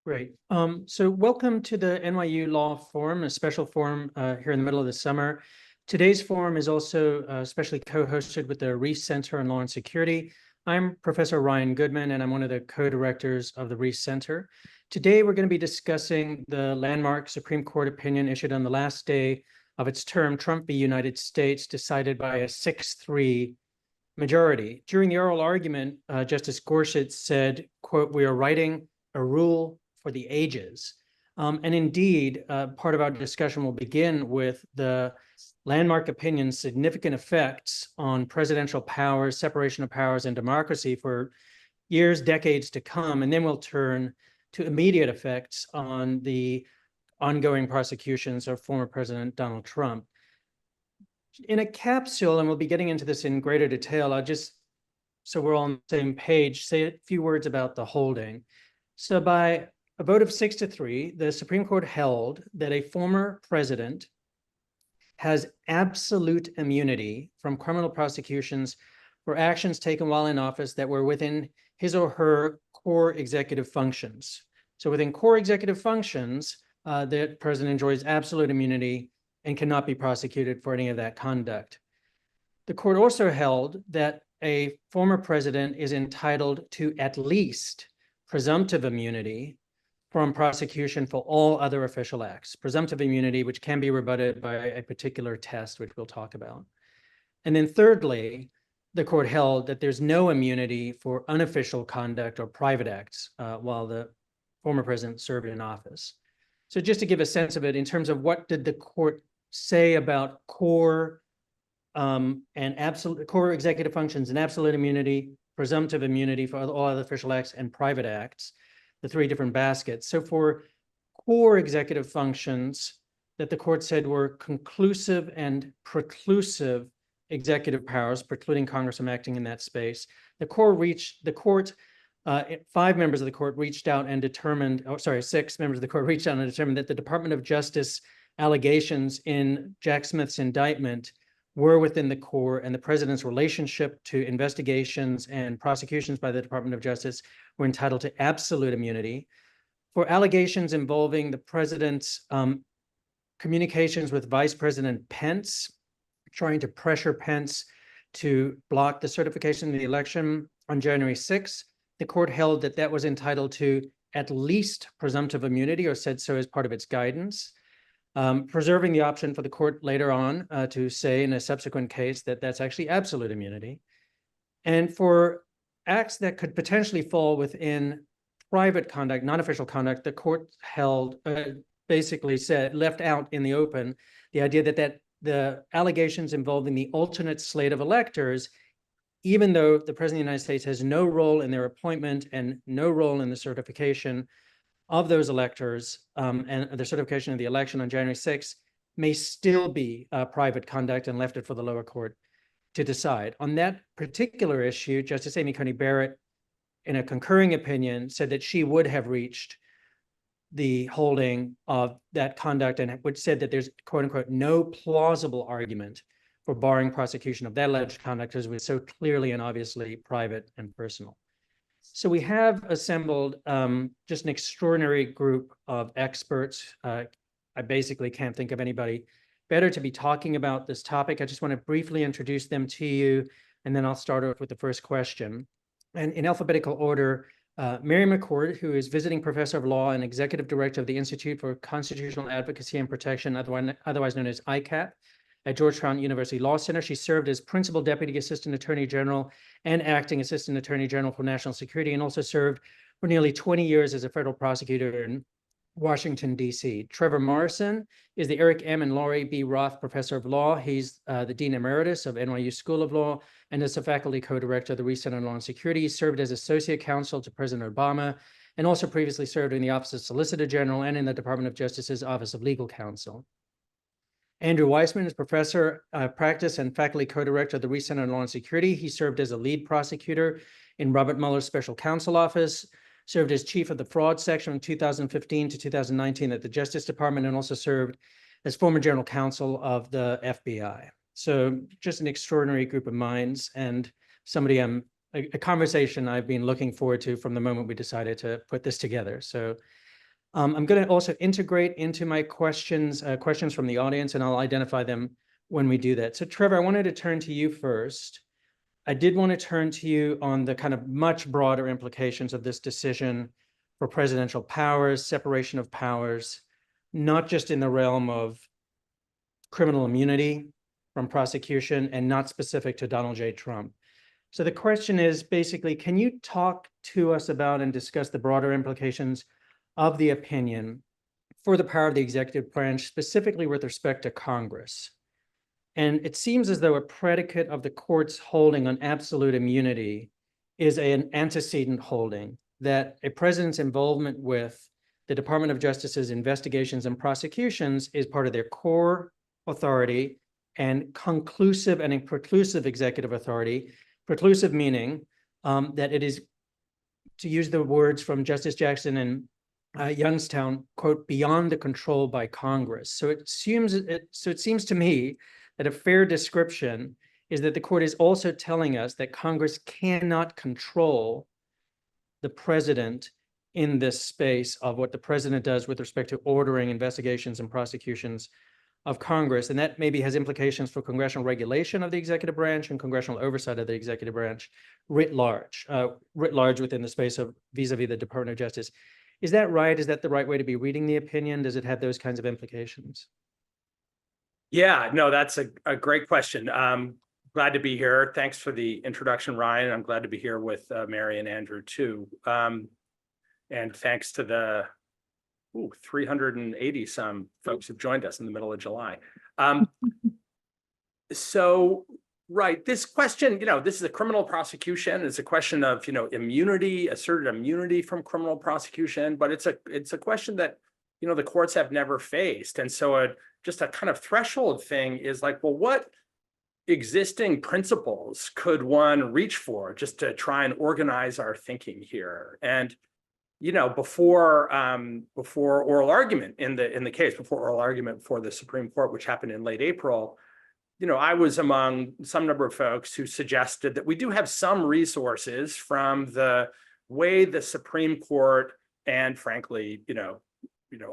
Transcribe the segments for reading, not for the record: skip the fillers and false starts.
Great. So welcome to the NYU Law Forum, a special forum here in the middle of the summer. Today's forum is also specially co-hosted with the Reiss Center on Law and Security. I'm Professor Ryan Goodman, and I'm one of the co-directors of the Reiss Center. Today, we're going to be discussing the landmark Supreme Court opinion issued on the last day of its term, Trump v. United States, decided by a 6-3 majority. During the oral argument, Justice Gorsuch said, quote, "We are writing a rule for the ages." And indeed, part of our discussion will begin with the landmark opinion's significant effects on presidential powers, separation of powers, and democracy for years, decades to come. And then we'll turn to immediate effects on the ongoing prosecutions of former President Donald Trump. In a capsule, and we'll be getting into this in greater detail, I'll just, so we're all on the same page, say a few words about the holding. So by a vote of 6-3, the Supreme Court held that a former president has absolute immunity from criminal prosecutions for actions taken while in office that were within his or her core executive functions. So within core executive functions, the president enjoys absolute immunity and cannot be prosecuted for any of that conduct. The court also held that a former president is entitled to at least presumptive immunity from prosecution for all other official acts. Presumptive immunity, which can be rebutted by a particular test, which we'll talk about. And then thirdly, the court held that there's no immunity for unofficial conduct or private acts while the former president served in office. So just to give a sense of it, in terms of what did the court say about core and absolute core executive functions and absolute immunity, presumptive immunity for all other official acts, and private acts, the three different baskets. So for core executive functions that the court said were conclusive and preclusive executive powers, precluding Congress from acting in that space, the court 5 members of the court reached out and determined, 6 members of the court reached out and determined that the Department of Justice allegations in Jack Smith's indictment were within the core, and the president's relationship to investigations and prosecutions by the Department of Justice were entitled to absolute immunity. For allegations involving the president's communications with Vice President Pence, trying to pressure Pence to block the certification of the election on January 6th, the court held that that was entitled to at least presumptive immunity, or said so as part of its guidance, preserving the option for the court later on to say in a subsequent case that that's actually absolute immunity. And for acts that could potentially fall within private conduct, non-official conduct, the court held, basically said, left out in the open the idea that the allegations involving the alternate slate of electors, even though the President of the United States has no role in their appointment and no role in the certification of those electors and the certification of the election on January 6th, may still be private conduct, and left it for the lower court to decide. On that particular issue, Justice Amy Coney Barrett, in a concurring opinion, said that she would have reached the holding of that conduct, and which said that there's, quote unquote, no plausible argument for barring prosecution of that alleged conduct, as it was so clearly and obviously private and personal. So we have assembled just an extraordinary group of experts. I basically can't think of anybody better to be talking about this topic. I just want to briefly introduce them to you, and then I'll start off with the first question. And in alphabetical order, Mary McCord, who is visiting professor of law and executive director of the Institute for Constitutional Advocacy and Protection, otherwise known as ICAP, at Georgetown University Law Center. She served as Principal Deputy Assistant Attorney General and Acting Assistant Attorney General for National Security, and also served for nearly 20 years as a federal prosecutor in Washington, D.C. Trevor Morrison is the Eric M. and Laurie B. Roth Professor of Law. He's the Dean Emeritus of NYU School of Law and is a faculty co-director of the Reiss Center on Law and Security. He served as Associate Counsel to President Obama, and also previously served in the Office of Solicitor General and in the Department of Justice's Office of Legal Counsel. Andrew Weissman is Professor of Practice and Faculty Co-Director of the Reiss Center on Law and Security. He served as a lead prosecutor in Robert Mueller's Special Counsel Office, served as Chief of the Fraud Section from 2015 to 2019 at the Justice Department, and also served as former General Counsel of the FBI. So just an extraordinary group of minds, and somebody a conversation I've been looking forward to from the moment we decided to put this together. So I'm going to also integrate into my questions from the audience, and I'll identify them when we do that. So Trevor, I wanted to turn to you first. I did want to turn to you on the kind of much broader implications of this decision for presidential powers, separation of powers, not just in the realm of criminal immunity from prosecution and not specific to Donald J. Trump. So the question is basically, can you talk to us about and discuss the broader implications of the opinion for the power of the executive branch, specifically with respect to Congress? And it seems as though a predicate of the court's holding on absolute immunity is an antecedent holding, that a president's involvement with the Department of Justice's investigations and prosecutions is part of their core authority and conclusive and preclusive executive authority. Preclusive meaning that it is, to use the words from Justice Jackson and Youngstown, quote, beyond the control by Congress. So it seems to me that a fair description is that the court is also telling us that Congress cannot control the president in this space of what the president does with respect to ordering investigations and prosecutions of Congress. And that maybe has implications for congressional regulation of the executive branch and congressional oversight of the executive branch writ large within the space of vis-a-vis the Department of Justice. Is that right? Is that the right way to be reading the opinion? Does it have those kinds of implications? Yeah, no, that's a great question. Glad to be here. Thanks for the introduction, Ryan. I'm glad to be here with Mary and Andrew too. And thanks to the 380 some folks who've joined us in the middle of July. So, right, this question, this is a criminal prosecution. It's a question of, immunity, asserted immunity from criminal prosecution, but it's a question that, the courts have never faced. And so just a kind of threshold thing is like, well, what existing principles could one reach for just to try and organize our thinking here? And before oral argument in the case, before oral argument before the Supreme Court, which happened in late April, I was among some number of folks who suggested that we do have some resources from the way the Supreme Court and frankly,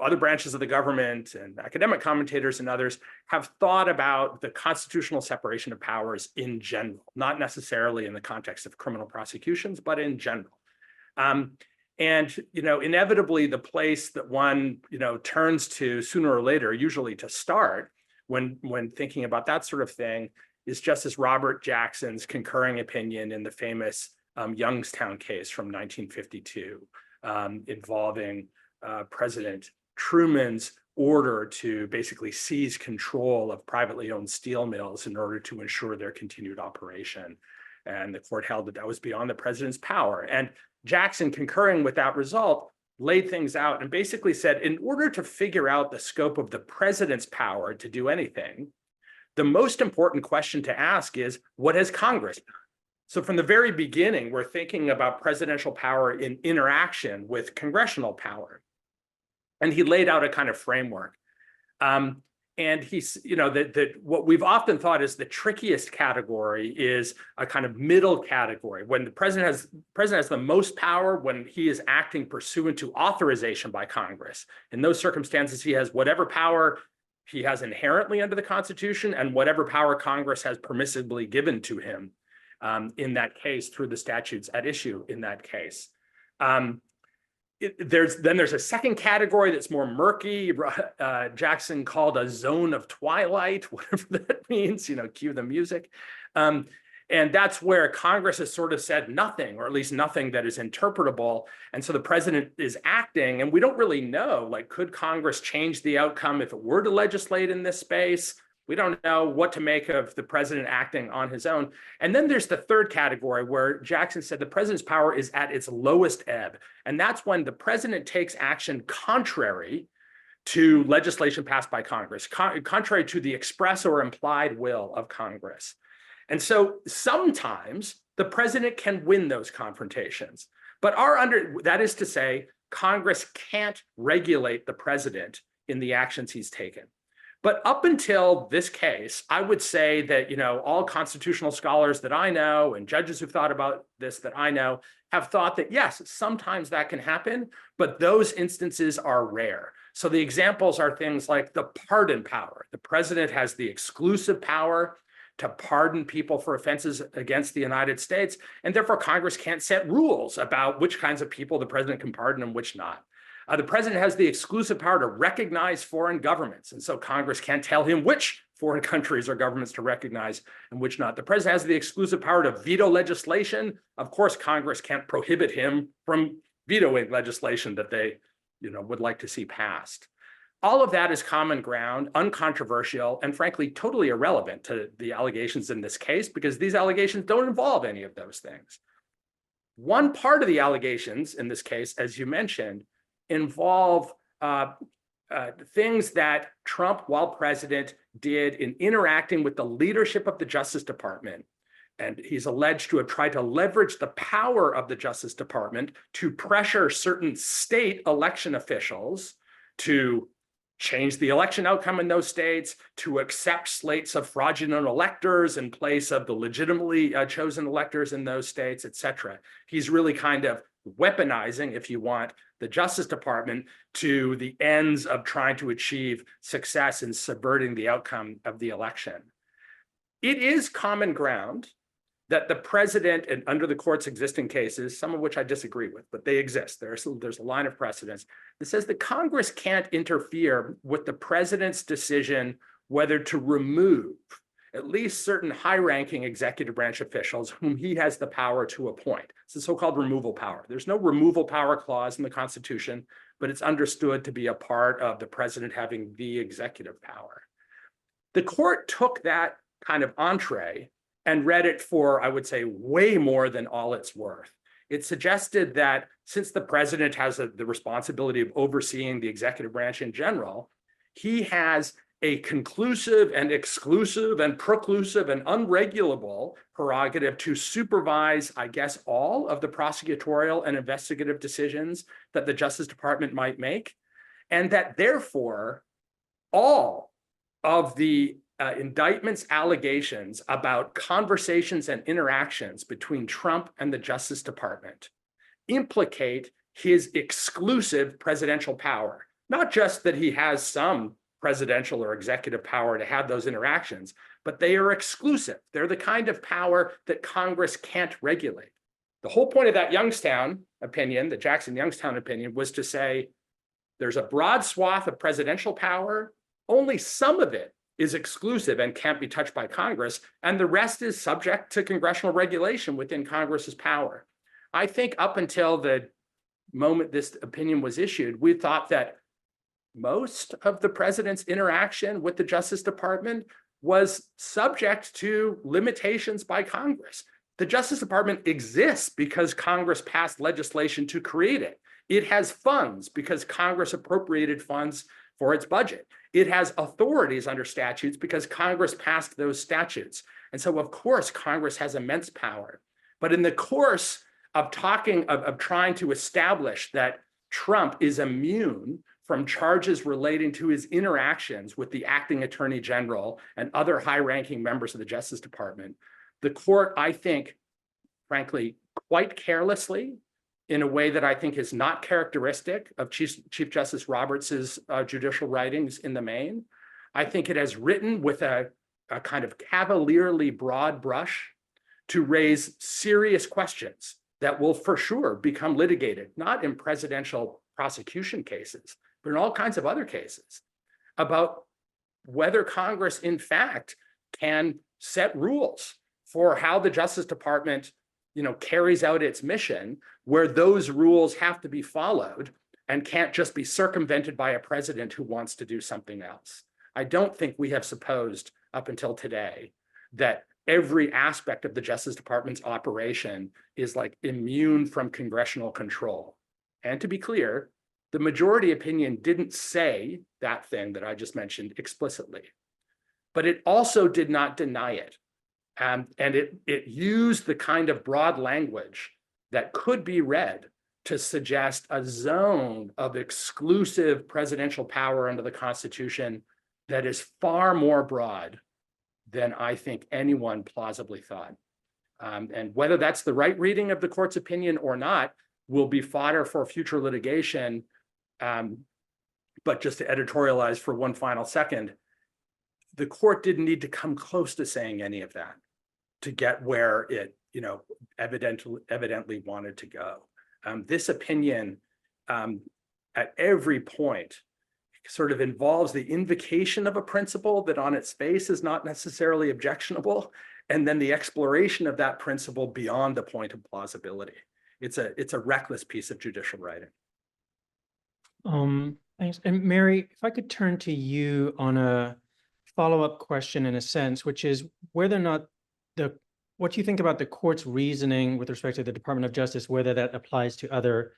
other branches of the government and academic commentators and others have thought about the constitutional separation of powers in general, not necessarily in the context of criminal prosecutions, but in general. And, inevitably the place that one, turns to sooner or later, usually to start when thinking about that sort of thing, is Justice Robert Jackson's concurring opinion in the famous Youngstown case from 1952 involving President Truman's order to basically seize control of privately owned steel mills in order to ensure their continued operation. And the court held that that was beyond the president's power. And Jackson, concurring with that result, laid things out and basically said, in order to figure out the scope of the president's power to do anything, the most important question to ask is, what has Congress done? So from the very beginning, we're thinking about presidential power in interaction with congressional power. And he laid out a kind of framework. And he's, that what we've often thought is the trickiest category is a kind of middle category. When the president has the most power, when he is acting pursuant to authorization by Congress. In those circumstances, he has whatever power he has inherently under the Constitution and whatever power Congress has permissibly given to him in that case through the statutes at issue in that case. There's a second category that's more murky. Jackson called a zone of twilight, whatever that means, cue the music. And that's where Congress has sort of said nothing, or at least nothing that is interpretable. And so the president is acting, and we don't really know, could Congress change the outcome if it were to legislate in this space? We don't know what to make of the president acting on his own. And then there's the third category where Jackson said the president's power is at its lowest ebb. And that's when the president takes action contrary to legislation passed by Congress, contrary to the express or implied will of Congress. And so sometimes the president can win those confrontations. But that is to say, Congress can't regulate the president in the actions he's taken. But up until this case, I would say that, you know, all constitutional scholars that I know and judges who've thought about this that I know have thought that, yes, sometimes that can happen, but those instances are rare. So the examples are things like the pardon power. The president has the exclusive power to pardon people for offenses against the United States, and therefore Congress can't set rules about which kinds of people the president can pardon and which not. The president has the exclusive power to recognize foreign governments, and so Congress can't tell him which foreign countries or governments to recognize and which not. The president has the exclusive power to veto legislation. Of course, Congress can't prohibit him from vetoing legislation that they, you know, would like to see passed. All of that is common ground, uncontroversial, and frankly, totally irrelevant to the allegations in this case, because these allegations don't involve any of those things. One part of the allegations in this case, as you mentioned, involve things that Trump, while president, did in interacting with the leadership of the Justice Department. And he's alleged to have tried to leverage the power of the Justice Department to pressure certain state election officials to change the election outcome in those states, to accept slates of fraudulent electors in place of the legitimately chosen electors in those states, et cetera. He's really kind of weaponizing, if you want, the Justice Department to the ends of trying to achieve success in subverting the outcome of the election. It is common ground that the president, and under the court's existing cases, some of which I disagree with, but they exist. There's a line of precedents that says that Congress can't interfere with the president's decision whether to remove at least certain high-ranking executive branch officials whom he has the power to appoint. It's the so-called removal power. There's no removal power clause in the Constitution, but it's understood to be a part of the president having the executive power. The court took that kind of entree and read it for, I would say, way more than all it's worth. It suggested that since the president has the responsibility of overseeing the executive branch in general, he has a conclusive and exclusive and preclusive and unregulable prerogative to supervise, I guess, all of the prosecutorial and investigative decisions that the Justice Department might make, and that therefore all of the indictment's allegations about conversations and interactions between Trump and the Justice Department implicate his exclusive presidential power. Not just that he has some presidential or executive power to have those interactions, but they are exclusive. They're the kind of power that Congress can't regulate. The whole point of that Youngstown opinion, the Jackson-Youngstown opinion, was to say there's a broad swath of presidential power, only some of it is exclusive and can't be touched by Congress, and the rest is subject to congressional regulation within Congress's power. I think up until the moment this opinion was issued, we thought that most of the president's interaction with the Justice Department was subject to limitations by Congress. The Justice Department exists because Congress passed legislation to create it. It has funds because Congress appropriated funds for its budget. It has authorities under statutes because Congress passed those statutes. And so, of course, Congress has immense power. But in the course of trying to establish that Trump is immune from charges relating to his interactions with the acting attorney general and other high-ranking members of the Justice Department, the court, I think, frankly, quite carelessly, in a way that I think is not characteristic of Chief Justice Roberts's judicial writings in the main. I think it has written with a kind of cavalierly broad brush to raise serious questions that will for sure become litigated, not in presidential prosecution cases, but in all kinds of other cases, about whether Congress, in fact, can set rules for how the Justice Department, carries out its mission, where those rules have to be followed and can't just be circumvented by a president who wants to do something else. I don't think we have supposed up until today that every aspect of the Justice Department's operation is like immune from congressional control. And to be clear, the majority opinion didn't say that thing that I just mentioned explicitly, but it also did not deny it. And it used the kind of broad language that could be read to suggest a zone of exclusive presidential power under the Constitution that is far more broad than I think anyone plausibly thought. And whether that's the right reading of the court's opinion or not will be fodder for future litigation. But just to editorialize for one final second, the court didn't need to come close to saying any of that to get where it, evidently wanted to go. This opinion, at every point, sort of involves the invocation of a principle that on its face is not necessarily objectionable, and then the exploration of that principle beyond the point of plausibility. It's a reckless piece of judicial writing. Thanks. And Mary, if I could turn to you on a follow-up question in a sense, which is whether or not what you think about the court's reasoning with respect to the Department of Justice, whether that applies to other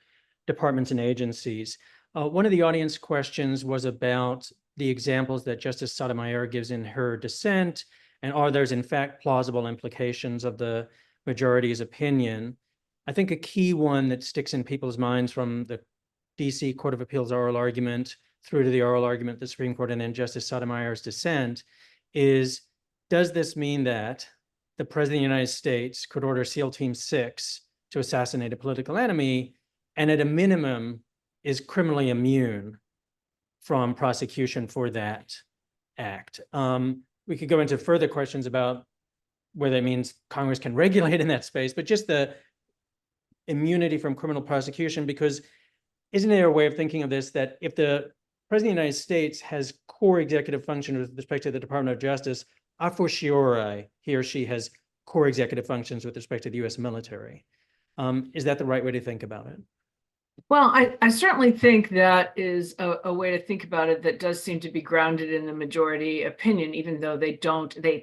departments and agencies. One of the audience questions was about the examples that Justice Sotomayor gives in her dissent, and are those in fact plausible implications of the majority's opinion? I think a key one that sticks in people's minds from the DC Court of Appeals oral argument through to the oral argument, the Supreme Court, and then Justice Sotomayor's dissent is, does this mean that the President of the United States could order SEAL Team 6 to assassinate a political enemy, and at a minimum is criminally immune from prosecution for that act? We could go into further questions about whether it means Congress can regulate in that space, but just the immunity from criminal prosecution, because isn't there a way of thinking of this that if the President of the United States has core executive function with respect to the Department of Justice, a fortiori, he or she has core executive functions with respect to the US military? Is that the right way to think about it? Well, I certainly think that is a way to think about it that does seem to be grounded in the majority opinion, even though they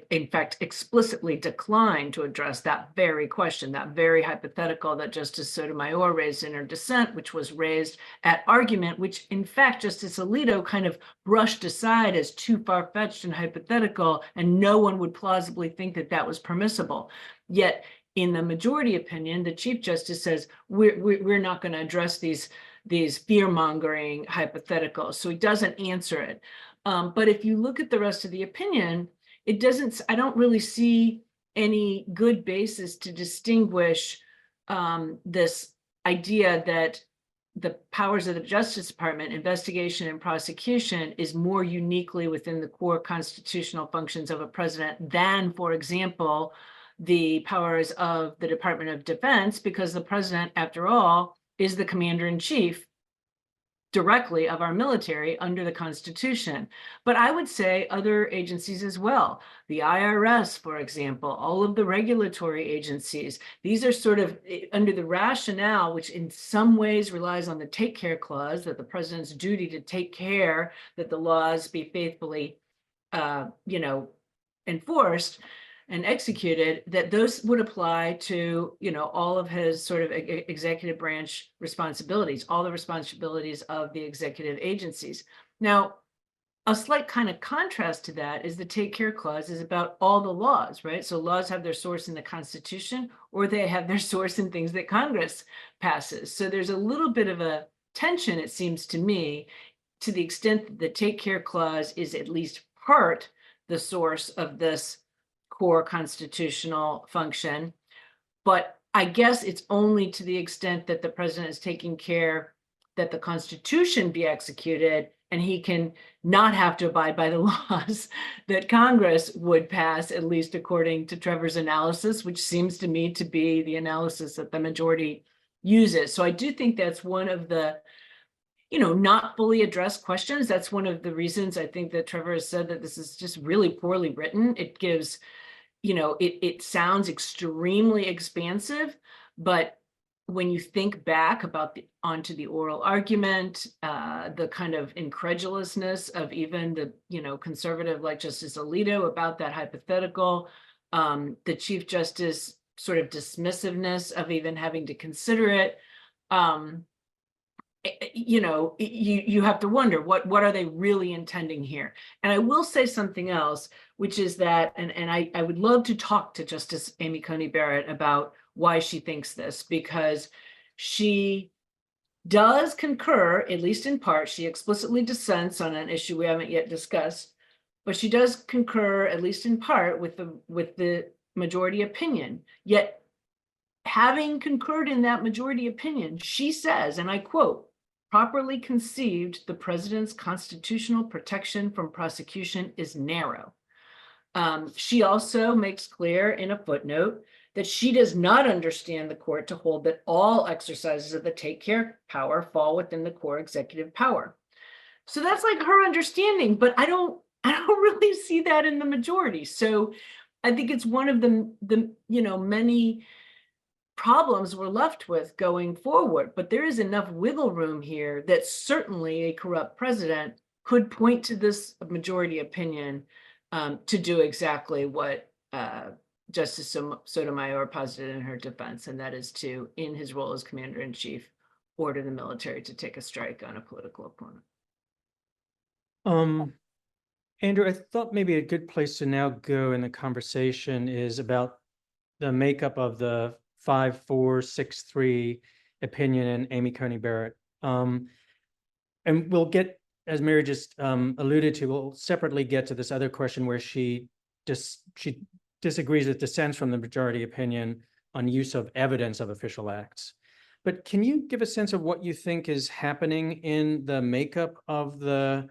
in fact explicitly decline to address that very question, that very hypothetical that Justice Sotomayor raised in her dissent, which was raised at argument, which in fact Justice Alito kind of brushed aside as too far-fetched and hypothetical, and no one would plausibly think that that was permissible. Yet in the majority opinion, the Chief Justice says, we're not going to address these fear-mongering hypotheticals. So he doesn't answer it. But if you look at the rest of the opinion, I don't really see any good basis to distinguish this idea that the powers of the Justice Department, investigation and prosecution, is more uniquely within the core constitutional functions of a president than, for example, the powers of the Department of Defense, because the president, after all, is the commander-in-chief directly of our military under the Constitution. But I would say other agencies as well. The IRS, for example, all of the regulatory agencies, these are sort of under the rationale, which in some ways relies on the take care clause, that the president's duty to take care that the laws be faithfully, enforced and executed, that those would apply to, all of his sort of executive branch responsibilities, all the responsibilities of the executive agencies. Now, a slight kind of contrast to that is the take care clause is about all the laws, right? So laws have their source in the Constitution, or they have their source in things that Congress passes. So there's a little bit of a tension, it seems to me, to the extent that the take care clause is at least part the source of this core constitutional function. But I guess it's only to the extent that the president is taking care that the Constitution be executed, and he can not have to abide by the laws that Congress would pass, at least according to Trevor's analysis, which seems to me to be the analysis that the majority uses. So I do think that's one of the not fully addressed questions. That's one of the reasons I think that Trevor has said that this is just really poorly written. It gives, it sounds extremely expansive, but when you think back about onto the oral argument, the kind of incredulousness of even the, conservative like Justice Alito about that hypothetical, the Chief Justice sort of dismissiveness of even having to consider it, you have to wonder what are they really intending here. And I will say something else, which is that, and I would love to talk to Justice Amy Coney Barrett about why she thinks this, because she does concur, at least in part, she explicitly dissents on an issue we haven't yet discussed, but she does concur, at least in part, with the majority opinion. Yet, having concurred in that majority opinion, she says, and I quote, "Properly conceived, the president's constitutional protection from prosecution is narrow." She also makes clear in a footnote that she does not understand the court to hold that all exercises of the take care power fall within the core executive power. So that's like her understanding, but I don't really see that in the majority. So I think it's one of the many problems we're left with going forward, but there is enough wiggle room here that certainly a corrupt president could point to this majority opinion to do exactly what Justice Sotomayor posited in her defense, and that is to, in his role as commander-in-chief, order the military to take a strike on a political opponent. Andrew, I thought maybe a good place to now go in the conversation is about the makeup of the 5-4-6-3 opinion in Amy Coney Barrett. And we'll get, as Mary just alluded to, we'll separately get to this other question where she disagrees with dissents from the majority opinion on use of evidence of official acts. But can you give a sense of what you think is happening in the makeup of the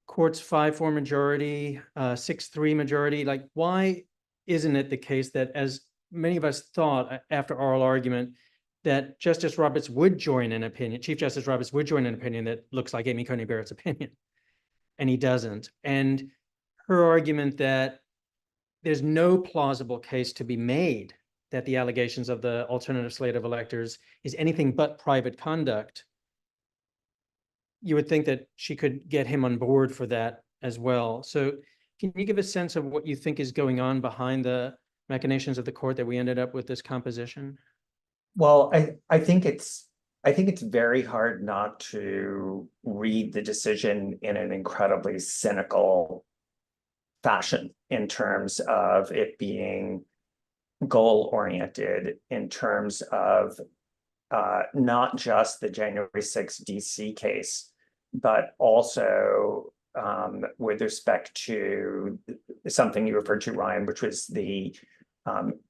court's 5-4 majority, 6-3 majority? Like, why isn't it the case that, as many of us thought after oral argument, that Justice Roberts would join an opinion, Chief Justice Roberts would join an opinion that looks like Amy Coney Barrett's opinion, and he doesn't? And her argument that there's no plausible case to be made that the allegations of the alternative slate of electors is anything but private conduct, you would think that she could get him on board for that as well. So can you give a sense of what you think is going on behind the machinations of the court that we ended up with this composition? Well, I think it's very hard not to read the decision in an incredibly cynical fashion in terms of it being goal-oriented, in terms of not just the January 6th DC case, but also with respect to something you referred to, Ryan, which was the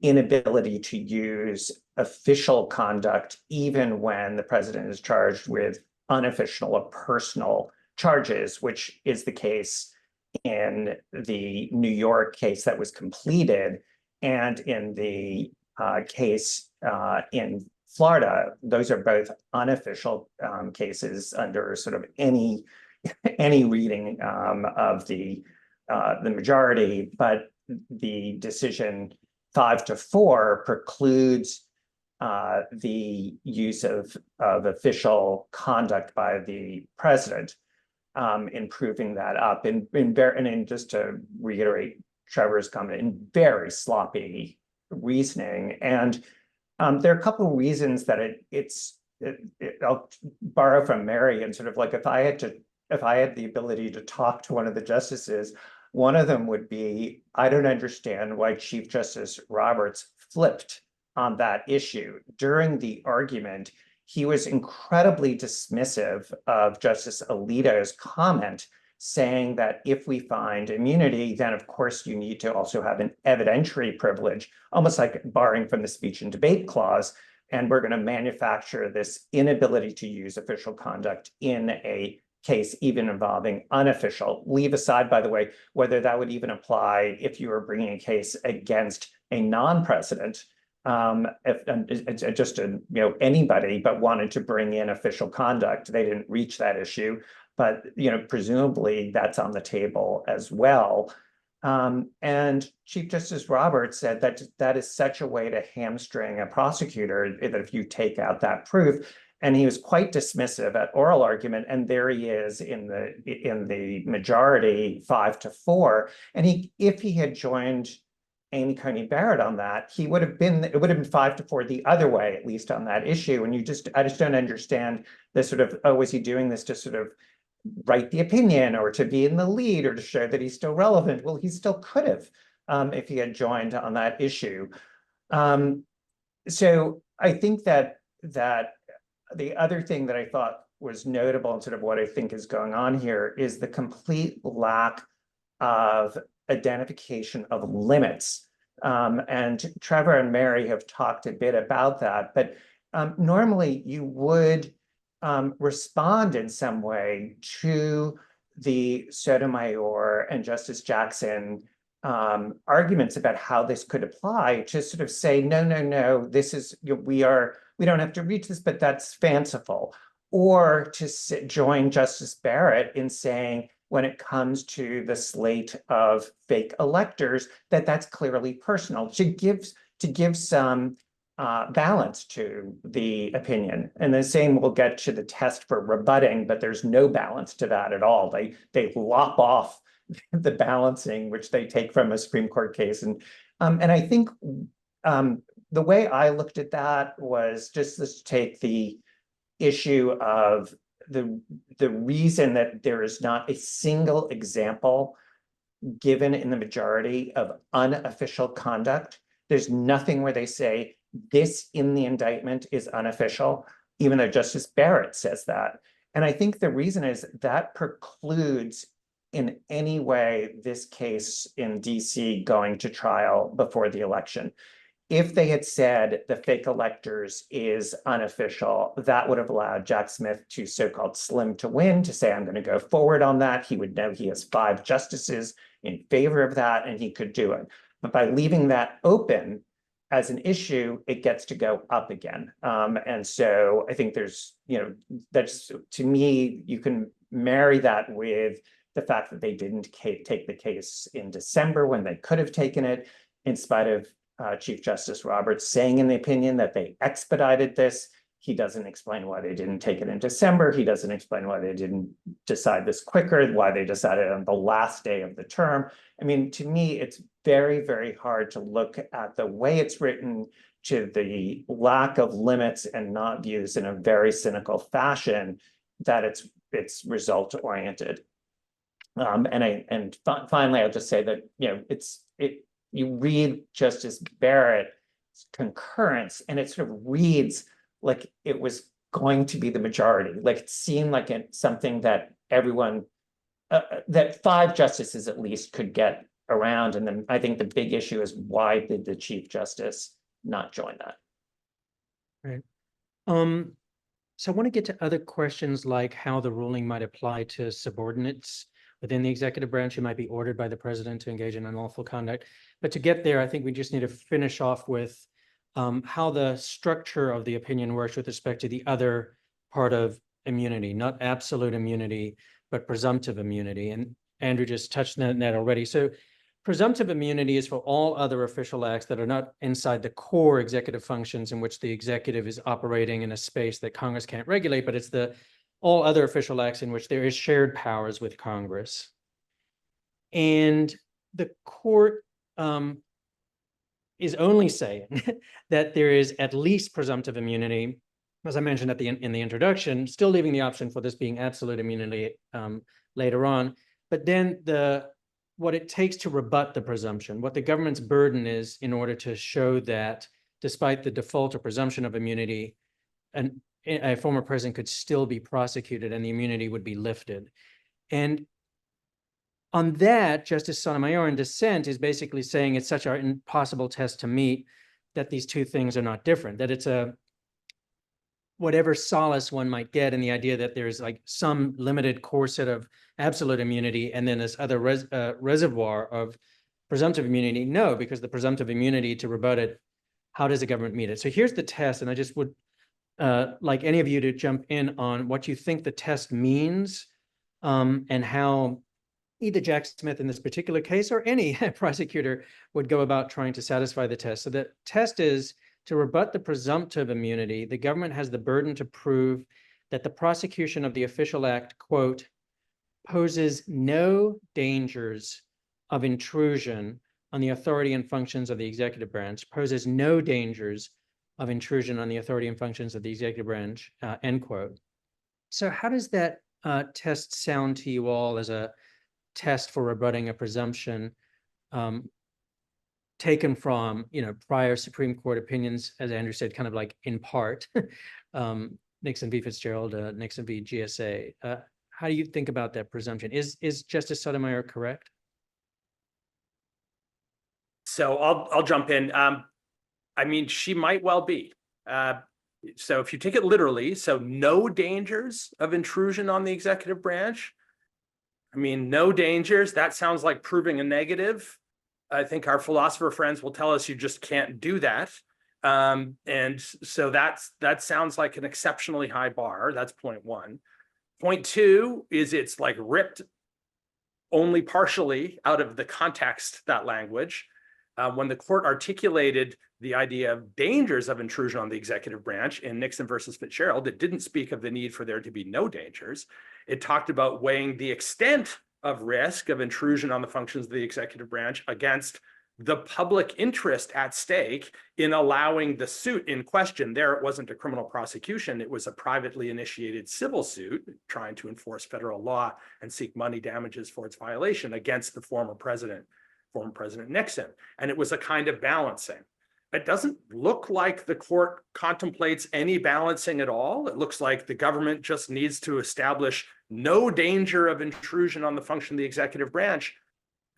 inability to use official conduct even when the president is charged with unofficial or personal charges, which is the case in the New York case that was completed, and in the case in Florida. Those are both unofficial cases under sort of any reading of the majority, but the decision 5-4 precludes the use of official conduct by the president in proving that up. And just to reiterate Trevor's comment, in very sloppy reasoning. And there are a couple of reasons that I'll borrow from Mary, and sort of like if I had the ability to talk to one of the justices, one of them would be, I don't understand why Chief Justice Roberts flipped on that issue. During the argument, he was incredibly dismissive of Justice Alito's comment, saying that if we find immunity, then of course you need to also have an evidentiary privilege, almost like barring from the speech and debate clause. And we're going to manufacture this inability to use official conduct in a case even involving unofficial. Leave aside, by the way, whether that would even apply if you were bringing a case against a non-president, if just anybody, but wanted to bring in official conduct. They didn't reach that issue, but presumably that's on the table as well. And Chief Justice Roberts said that that is such a way to hamstring a prosecutor that if you take out that proof. And he was quite dismissive at oral argument, and there he is in the majority 5-4. And if he had joined Amy Coney Barrett on that, it would have been 5-4 the other way, at least on that issue. And I just don't understand the sort of, oh, was he doing this to sort of write the opinion or to be in the lead or to show that he's still relevant? Well, he still could have if he had joined on that issue. So I think that the other thing that I thought was notable and sort of what I think is going on here is the complete lack of identification of limits. And Trevor and Mary have talked a bit about that, but normally you would respond in some way to the Sotomayor and Justice Jackson arguments about how this could apply, to sort of say, no, this is, we don't have to reach this, but that's fanciful. Or to join Justice Barrett in saying, when it comes to the slate of fake electors, that's clearly personal, to give some balance to the opinion. And the same will get to the test for rebutting, but there's no balance to that at all. They lop off the balancing, which they take from a Supreme Court case. And I think the way I looked at that was just to take the issue of the reason that there is not a single example given in the majority of unofficial conduct. There's nothing where they say this in the indictment is unofficial, even though Justice Barrett says that. And I think the reason is that precludes in any way this case in DC going to trial before the election. If they had said the fake electors is unofficial, that would have allowed Jack Smith to so-called slim to win, to say, I'm going to go forward on that. He would know he has 5 justices in favor of that, and he could do it. But by leaving that open as an issue, it gets to go up again. And so I think there's, that's, to me, you can marry that with the fact that they didn't take the case in December when they could have taken it, in spite of Chief Justice Roberts saying in the opinion that they expedited this. He doesn't explain why they didn't take it in December. He doesn't explain why they didn't decide this quicker, why they decided on the last day of the term. I mean, to me, it's very, very hard to look at the way it's written, to the lack of limits and not views in a very cynical fashion, that it's result oriented. Finally, I'll just say that you read Justice Barrett's concurrence, and it sort of reads like it was going to be the majority. Like it seemed like it's something that everyone, that 5 justices at least could get around. And then I think the big issue is, why did the Chief Justice not join that? Right. So I want to get to other questions, like how the ruling might apply to subordinates within the executive branch who might be ordered by the president to engage in unlawful conduct. But to get there, I think we just need to finish off with how the structure of the opinion works with respect to the other part of immunity, not absolute immunity, but presumptive immunity. And Andrew just touched on that already. So presumptive immunity is for all other official acts that are not inside the core executive functions in which the executive is operating in a space that Congress can't regulate, but it's all other official acts in which there is shared powers with Congress. And the court is only saying that there is at least presumptive immunity, as I mentioned in the introduction, still leaving the option for this being absolute immunity later on. But then what it takes to rebut the presumption, what the government's burden is in order to show that despite the default or presumption of immunity, a former president could still be prosecuted and the immunity would be lifted. And on that, Justice Sotomayor in dissent is basically saying it's such an impossible test to meet that these two things are not different, that it's whatever solace one might get in the idea that there's like some limited core set of absolute immunity and then this other reservoir of presumptive immunity. No, because the presumptive immunity, to rebut it, how does the government meet it? So here's the test, and I just would like any of you to jump in on what you think the test means, and how either Jack Smith in this particular case or any prosecutor would go about trying to satisfy the test. So the test is, to rebut the presumptive immunity, the government has the burden to prove that the prosecution of the official act, quote, poses no dangers of intrusion on the authority and functions of the executive branch, poses no dangers of intrusion on the authority and functions of the executive branch, end quote. So how does that test sound to you all as a test for rebutting a presumption, taken from prior Supreme Court opinions, as Andrew said, kind of like in part, Nixon v. Fitzgerald, Nixon v. GSA. How do you think about that presumption? Is Justice Sotomayor correct? So I'll jump in. I mean, she might well be. So if you take it literally, so no dangers of intrusion on the executive branch. I mean, no dangers, that sounds like proving a negative. I think our philosopher friends will tell us you just can't do that. And so that sounds like an exceptionally high bar. That's point one. Point two is it's like ripped only partially out of the context, that language. When the court articulated the idea of dangers of intrusion on the executive branch in Nixon versus Fitzgerald, it didn't speak of the need for there to be no dangers. It talked about weighing the extent of risk of intrusion on the functions of the executive branch against the public interest at stake in allowing the suit in question. There, it wasn't a criminal prosecution. It was a privately initiated civil suit trying to enforce federal law and seek money damages for its violation against the former President Nixon. And it was a kind of balancing. It doesn't look like the court contemplates any balancing at all. It looks like the government just needs to establish no danger of intrusion on the function of the executive branch.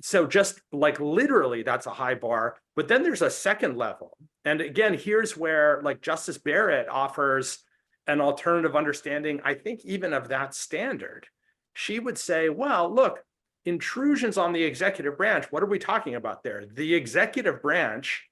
So just like literally, that's a high bar. But then there's a second level. And again, here's where like Justice Barrett offers an alternative understanding, I think, even of that standard. She would say, well, look, intrusions on the executive branch, what are we talking about there? The executive branch,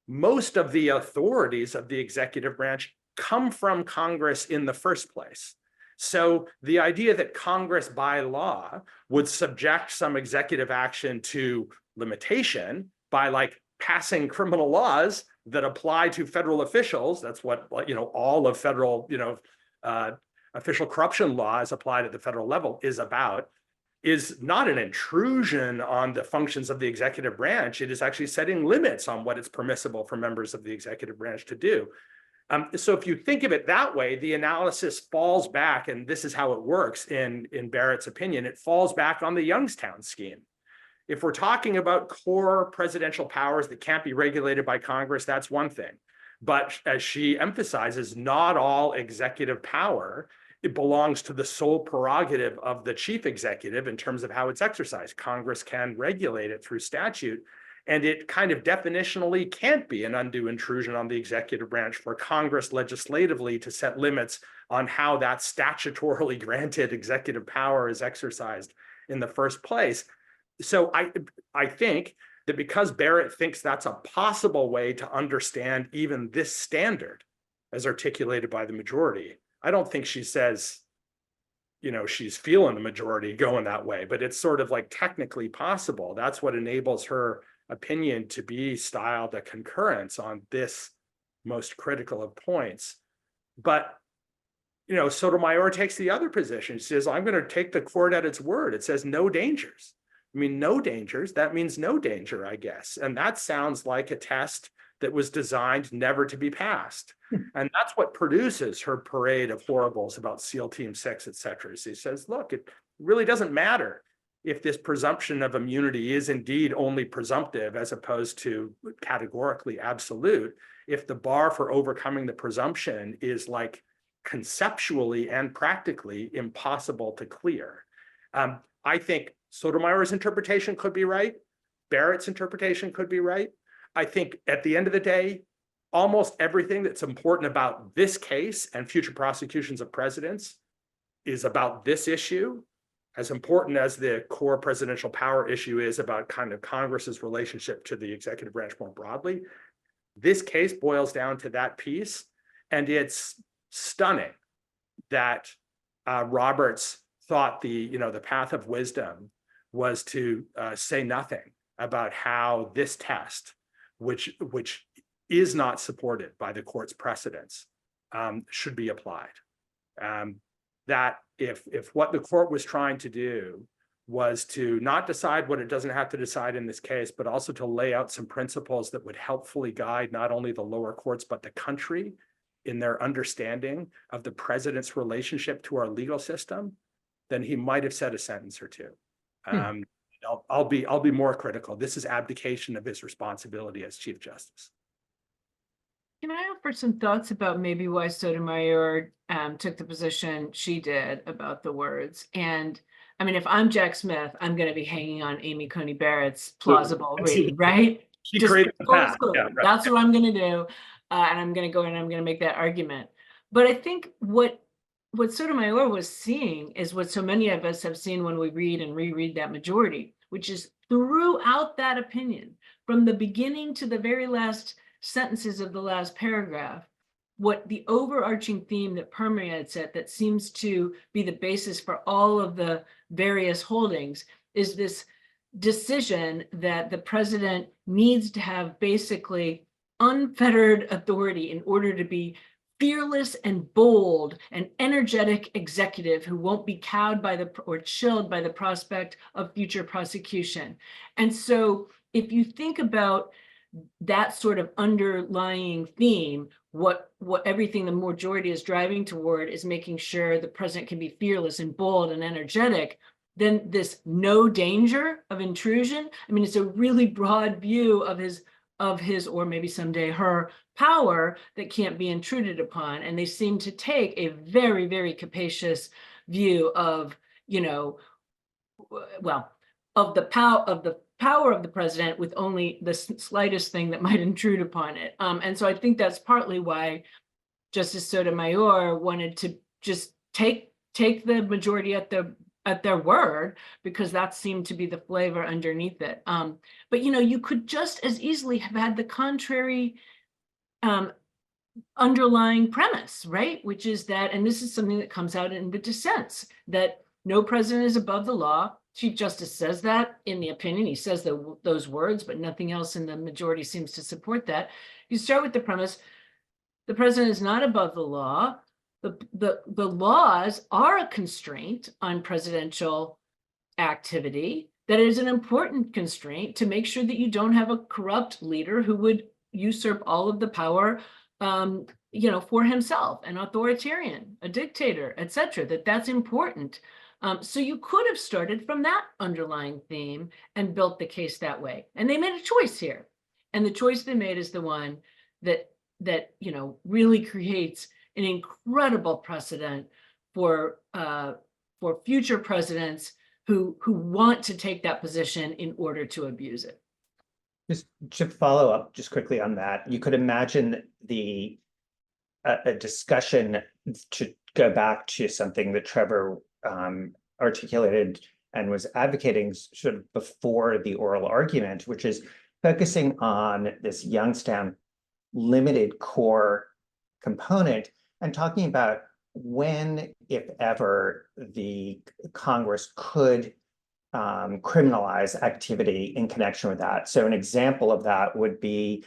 most of the authorities of the executive branch come from Congress in the first place. So the idea that Congress by law would subject some executive action to limitation by like passing criminal laws that apply to federal officials, that's what, you know, all of federal, you know, official corruption laws applied at the federal level is about, is not an intrusion on the functions of the executive branch. It is actually setting limits on what is permissible for members of the executive branch to do. So if you think of it that way, the analysis falls back, and this is how it works in Barrett's opinion, it falls back on the Youngstown scheme. If we're talking about core presidential powers that can't be regulated by Congress, that's one thing. But as she emphasizes, not all executive power, it belongs to the sole prerogative of the chief executive in terms of how it's exercised. Congress can regulate it through statute. And it kind of definitionally can't be an undue intrusion on the executive branch for Congress legislatively to set limits on how that statutorily granted executive power is exercised in the first place. So I think that because Barrett thinks that's a possible way to understand even this standard as articulated by the majority, I don't think she says, you know, she's feeling the majority going that way, but it's sort of like technically possible. That's what enables her opinion to be styled a concurrence on this most critical of points. But, you know, Sotomayor takes the other position. She says, I'm going to take the court at its word. It says no dangers. I mean, no dangers, that means no danger, I guess. And that sounds like a test that was designed never to be passed. And that's what produces her parade of horribles about SEAL Team 6, et cetera. She says, look, it really doesn't matter if this presumption of immunity is indeed only presumptive as opposed to categorically absolute, if the bar for overcoming the presumption is like conceptually and practically impossible to clear. I think Sotomayor's interpretation could be right. Barrett's interpretation could be right. I think at the end of the day, almost everything that's important about this case and future prosecutions of presidents is about this issue. As important as the core presidential power issue is about kind of Congress's relationship to the executive branch more broadly, this case boils down to that piece. And it's stunning that Roberts thought the path of wisdom was to say nothing about how this test, which is not supported by the court's precedents, should be applied. That if what the court was trying to do was to not decide what it doesn't have to decide in this case, but also to lay out some principles that would helpfully guide not only the lower courts, but the country in their understanding of the president's relationship to our legal system, then he might have said a sentence or two. I'll be more critical. This is abdication of his responsibility as Chief Justice. Can I offer some thoughts about maybe why Sotomayor took the position she did about the words? And I mean, if I'm Jack Smith, I'm going to be hanging on Amy Coney Barrett's plausible reading, right? She just created the full path. disclosure. Yeah, right. That's what I'm going to do, and I'm going to go and I'm going to make that argument. But I think what Sotomayor was seeing is what so many of us have seen when we read and reread that majority, which is throughout that opinion, from the beginning to the very last sentences of the last paragraph, what the overarching theme that permeates it, that seems to be the basis for all of the various holdings, is this decision that the president needs to have basically unfettered authority in order to be fearless and bold and energetic executive who won't be cowed by or chilled by the prospect of future prosecution. And so if you think about that sort of underlying theme, what everything the majority is driving toward is making sure the president can be fearless and bold and energetic, then this no danger of intrusion, I mean, it's a really broad view of his or maybe someday her power that can't be intruded upon. And they seem to take a very, very capacious view of, well, of the power of the president with only the slightest thing that might intrude upon it. And so I think that's partly why Justice Sotomayor wanted to just take the majority at their word, because that seemed to be the flavor underneath it. But you could just as easily have had the contrary underlying premise, right? Which is that, and this is something that comes out in the dissents, that no president is above the law. Chief Justice says that in the opinion. He says those words, but nothing else in the majority seems to support that. You start with the premise, the president is not above the law. The laws are a constraint on presidential activity. That is an important constraint to make sure that you don't have a corrupt leader who would usurp all of the power for himself, an authoritarian, a dictator, etc. That's important. So you could have started from that underlying theme and built the case that way. And they made a choice here. And the choice they made is the one that really creates an incredible precedent for future presidents who want to take that position in order to abuse it. Just to follow up just quickly on that, you could imagine a discussion, to go back to something that Trevor articulated and was advocating sort of before the oral argument, which is focusing on this Youngstown limited core component and talking about when, if ever, the Congress could criminalize activity in connection with that. So an example of that would be,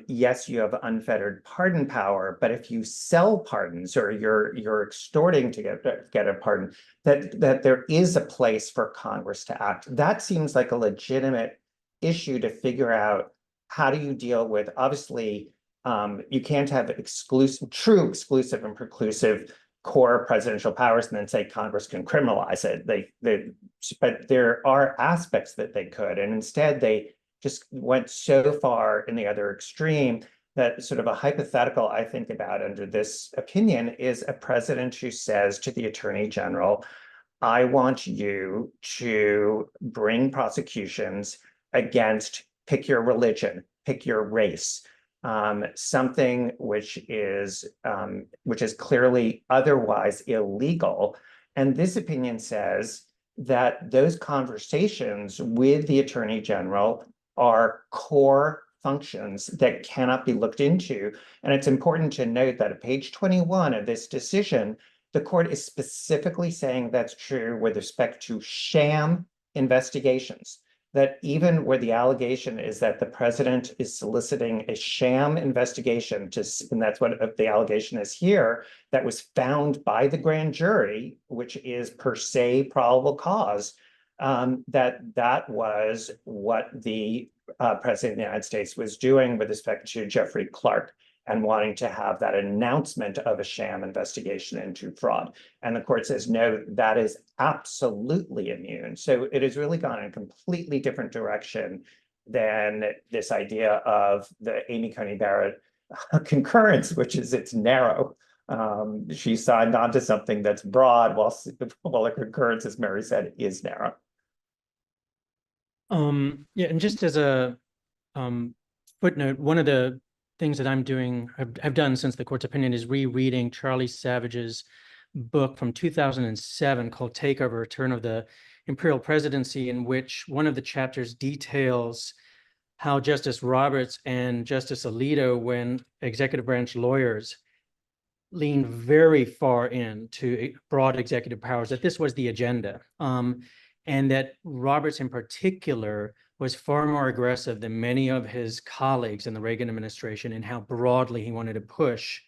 yes, you have unfettered pardon power, but if you sell pardons or you're extorting to get a pardon, that there is a place for Congress to act. That seems like a legitimate issue to figure out. How do you deal with, obviously, you can't have true exclusive and preclusive core presidential powers and then say Congress can criminalize it. But there are aspects that they could, and instead they just went so far in the other extreme that sort of a hypothetical I think about under this opinion is a president who says to the Attorney General, I want you to bring prosecutions against, pick your religion, pick your race, something which is clearly otherwise illegal. And this opinion says that those conversations with the Attorney General are core functions that cannot be looked into. And it's important to note that at page 21 of this decision, the court is specifically saying that's true with respect to sham investigations. That even where the allegation is that the president is soliciting a sham investigation, and that's what the allegation is here, that was found by the grand jury, which is per se probable cause, that was what the president of the United States was doing with respect to Jeffrey Clark and wanting to have that announcement of a sham investigation into fraud. And the court says, no, that is absolutely immune. So it has really gone in a completely different direction than this idea of the Amy Coney Barrett concurrence, which is it's narrow. She signed on to something that's broad, while a concurrence, as Mary said, is narrow. Yeah, and just as a footnote, one of the things that I've done since the court's opinion is rereading Charlie Savage's book from 2007 called Takeover, Return of the Imperial Presidency, in which one of the chapters details how Justice Roberts and Justice Alito, when executive branch lawyers leaned very far into broad executive powers, that this was the agenda. And that Roberts in particular was far more aggressive than many of his colleagues in the Reagan administration in how broadly he wanted to push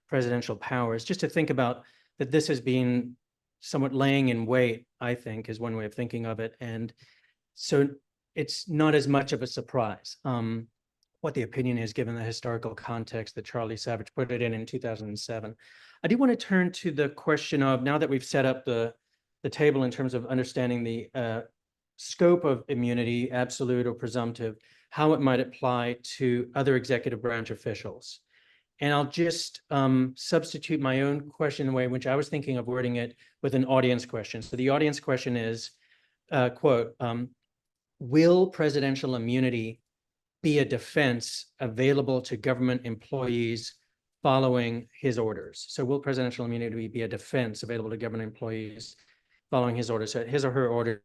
presidential powers. Just to think about that this has been somewhat laying in wait, I think, is one way of thinking of it. And so it's not as much of a surprise what the opinion is, given the historical context that Charlie Savage put it in 2007. I do want to turn to the question of, now that we've set up the table in terms of understanding the scope of immunity, absolute or presumptive, how it might apply to other executive branch officials. And I'll just substitute my own question in the way in which I was thinking of wording it with an audience question. So the audience question is, quote, will presidential immunity be a defense available to government employees following his orders? So will presidential immunity be a defense available to government employees following his orders? So his or her order.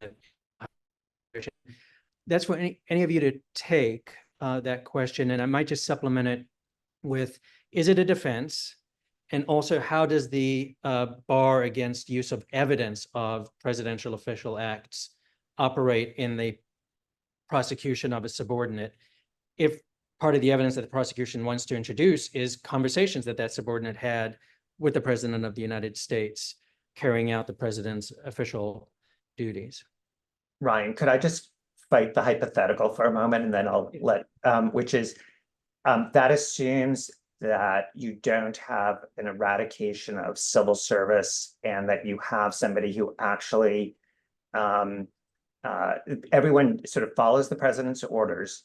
That's for any of you to take that question. And I might just supplement it with, is it a defense? And also, how does the bar against use of evidence of presidential official acts operate in the prosecution of a subordinate, if part of the evidence that the prosecution wants to introduce is conversations that that subordinate had with the President of the United States carrying out the president's official duties? Ryan, could I just fight the hypothetical for a moment, and then I'll let, which is, that assumes that you don't have an eradication of civil service and that you have somebody who actually, everyone sort of follows the president's orders,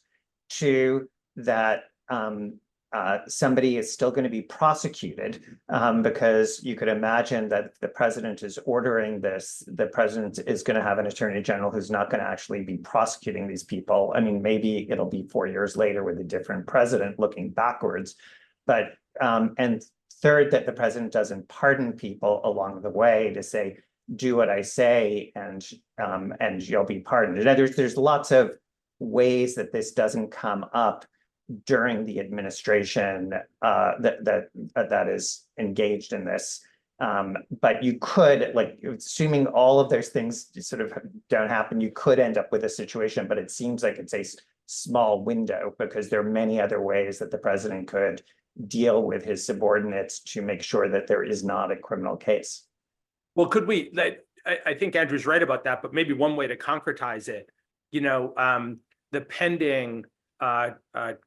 to that somebody is still going to be prosecuted, because you could imagine that if the president is ordering this, the president is going to have an attorney general who's not going to actually be prosecuting these people. I mean, maybe it'll be 4 years later with a different president looking backwards. But and third, that the president doesn't pardon people along the way to say, do what I say and you'll be pardoned. And there's lots of ways that this doesn't come up during the administration that is engaged in this. But you could, like, assuming all of those things sort of don't happen, you could end up with a situation, but it seems like it's a small window, because there are many other ways that the president could deal with his subordinates to make sure that there is not a criminal case. Well, could we, I think Andrew's right about that, but maybe one way to concretize it, you know, the pending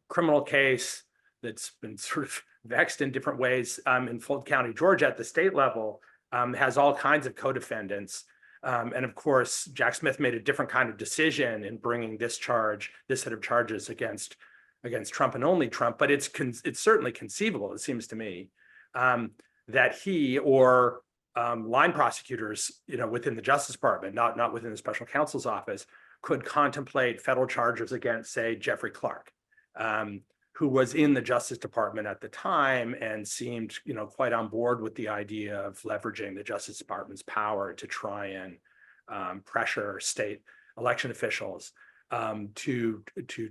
criminal case that's been sort of vexed in different ways in Fulton County, Georgia at the state level, has all kinds of co-defendants. And of course, Jack Smith made a different kind of decision in bringing this set of charges against Trump and only Trump. But it's certainly conceivable, it seems to me, that he or line prosecutors, you know, within the Justice Department, not within the special counsel's office, could contemplate federal charges against, say, Jeffrey Clark, who was in the Justice Department at the time and seemed, you know, quite on board with the idea of leveraging the Justice Department's power to try and pressure state election officials to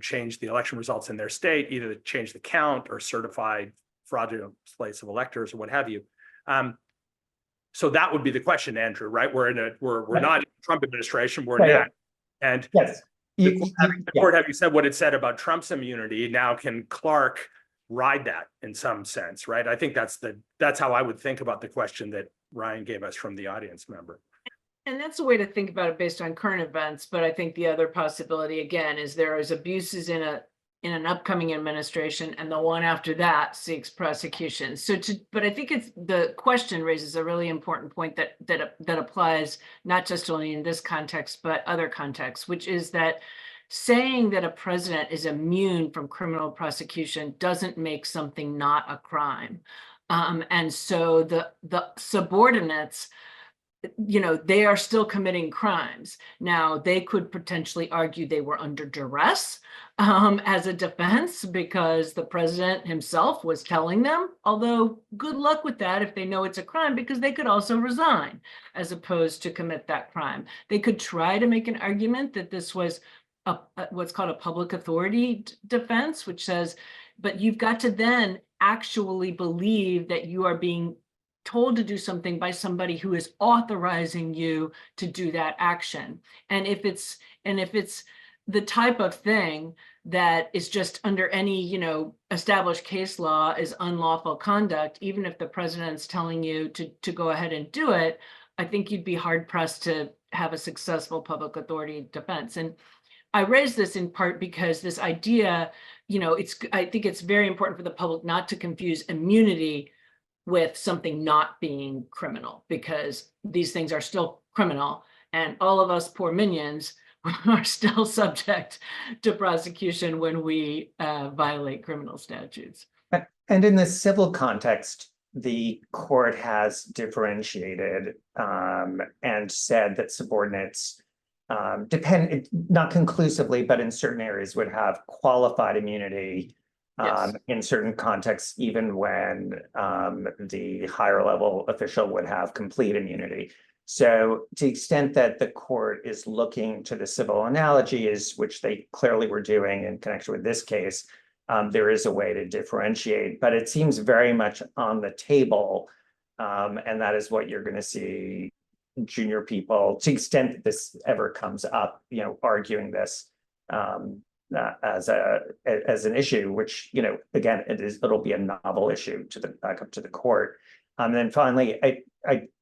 change the election results in their state, either to change the count or certify fraudulent slates of electors or what have you. So that would be the question, Andrew, right? We're not in the Trump administration, we're in that. And yes, the court having said what it said about Trump's immunity, now can Clark ride that in some sense, right? I think that's how I would think about the question that Ryan gave us from the audience member. And that's a way to think about it based on current events. But I think the other possibility, again, is there is abuses in an upcoming administration, and the one after that seeks prosecution. But I think the question raises a really important point that applies not just only in this context, but other contexts, which is that saying that a president is immune from criminal prosecution doesn't make something not a crime. And so the subordinates, you know, they are still committing crimes. Now, they could potentially argue they were under duress, as a defense because the president himself was telling them, although good luck with that if they know it's a crime, because they could also resign as opposed to commit that crime. They could try to make an argument that this was what's called a public authority defense, which says, but you've got to then actually believe that you are being told to do something by somebody who is authorizing you to do that action. And if it's the type of thing that is just under any, established case law is unlawful conduct, even if the president's telling you to go ahead and do it, I think you'd be hard pressed to have a successful public authority defense. And I raise this in part because this idea, I think it's very important for the public not to confuse immunity with something not being criminal, because these things are still criminal, and all of us poor minions are still subject to prosecution when we violate criminal statutes. And in the civil context, the court has differentiated and said that subordinates not conclusively, but in certain areas would have qualified immunity in certain contexts, even when the higher level official would have complete immunity. So to the extent that the court is looking to the civil analogies, which they clearly were doing in connection with this case, there is a way to differentiate, but it seems very much on the table. And that is what you're going to see junior people, to the extent that this ever comes up, arguing this as an issue, which, again, it'll be a novel issue to the back up to the court. And then finally,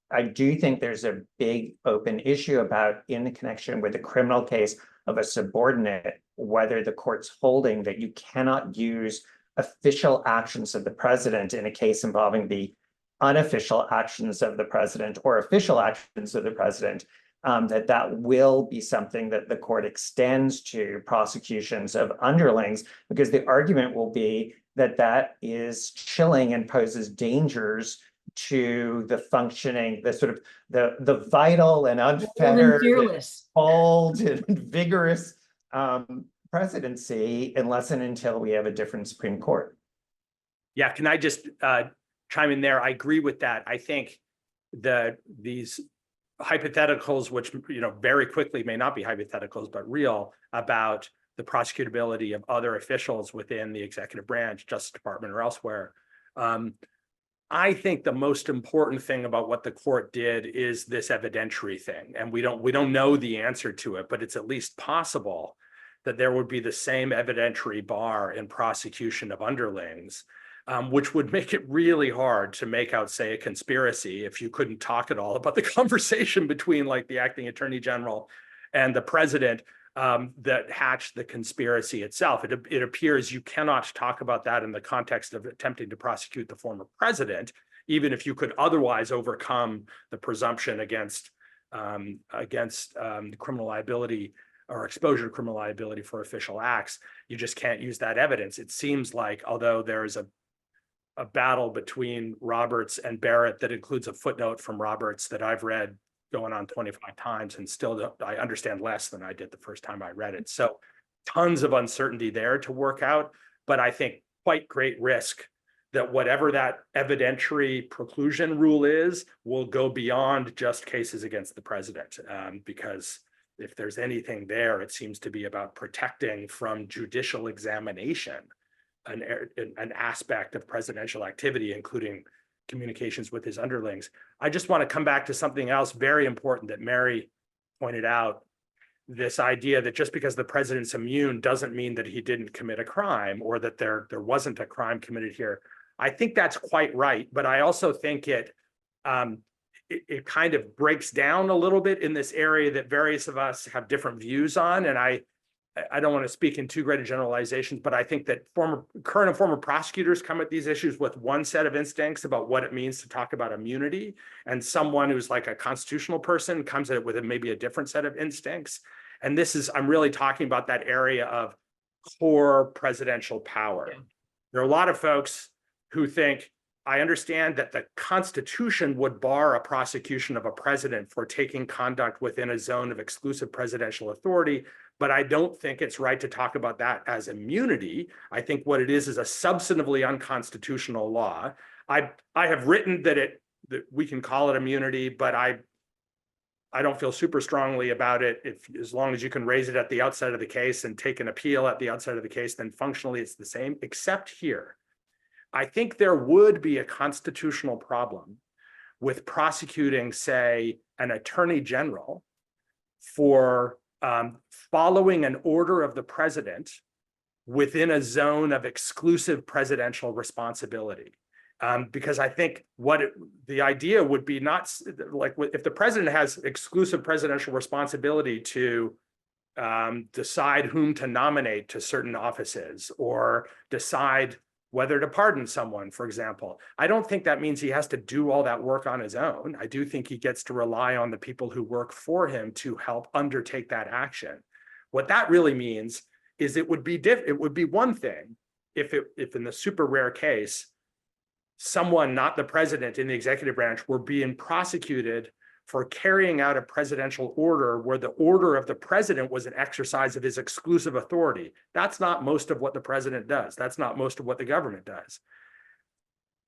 I do think there's a big open issue about, in connection with the criminal case of a subordinate, whether the court's holding that you cannot use official actions of the president in a case involving the unofficial actions of the president or official actions of the president, that will be something that the court extends to prosecutions of underlings, because the argument will be that that is chilling and poses dangers to the functioning, the sort of the vital and unfettered, bold and vigorous presidency, unless and until we have a different Supreme Court. Yeah, can I just chime in there? I agree with that. I think these hypotheticals, which very quickly may not be hypotheticals but real, about the prosecutability of other officials within the executive branch, Justice Department or elsewhere. I think the most important thing about what the court did is this evidentiary thing, and we don't know the answer to it, but it's at least possible that there would be the same evidentiary bar in prosecution of underlings, which would make it really hard to make out, say, a conspiracy if you couldn't talk at all about the conversation between, like, the acting attorney general and the president that hatched the conspiracy itself. It appears you cannot talk about that in the context of attempting to prosecute the former president, even if you could otherwise overcome the presumption against criminal liability or exposure to criminal liability for official acts. You just can't use that evidence. It seems like, although there is a battle between Roberts and Barrett that includes a footnote from Roberts that I've read going on 25 times, and still I understand less than I did the first time I read it. So tons of uncertainty there to work out, but I think quite great risk that whatever that evidentiary preclusion rule is will go beyond just cases against the president, because if there's anything there, it seems to be about protecting from judicial examination an aspect of presidential activity, including communications with his underlings. I just want to come back to something else very important that Mary pointed out, this idea that just because the president's immune doesn't mean that he didn't commit a crime, or that there wasn't a crime committed here. I think that's quite right, but I also think it kind of breaks down a little bit in this area that various of us have different views on. And I don't want to speak in too great a generalizations, but I think that current and former prosecutors come at these issues with one set of instincts about what it means to talk about immunity, and someone who's like a constitutional person comes at it with maybe a different set of instincts. And I'm really talking about that area of core presidential power. Yeah. There are a lot of folks who think I understand that the Constitution would bar a prosecution of a president for taking conduct within a zone of exclusive presidential authority, but I don't think it's right to talk about that as immunity. I think what it is a substantively unconstitutional law. I have written that we can call it immunity, but I don't feel super strongly about it. As long as you can raise it at the outset of the case and take an appeal at the outset of the case, then functionally it's the same, except here. I think there would be a constitutional problem with prosecuting, say, an attorney general for following an order of the president within a zone of exclusive presidential responsibility. Because I think the idea would be not like if the president has exclusive presidential responsibility to decide whom to nominate to certain offices or decide whether to pardon someone, for example. I don't think that means he has to do all that work on his own. I do think he gets to rely on the people who work for him to help undertake that action. What that really means is it would be one thing if in the super rare case, someone, not the president in the executive branch, were being prosecuted for carrying out a presidential order where the order of the president was an exercise of his exclusive authority. That's not most of what the president does. That's not most of what the government does.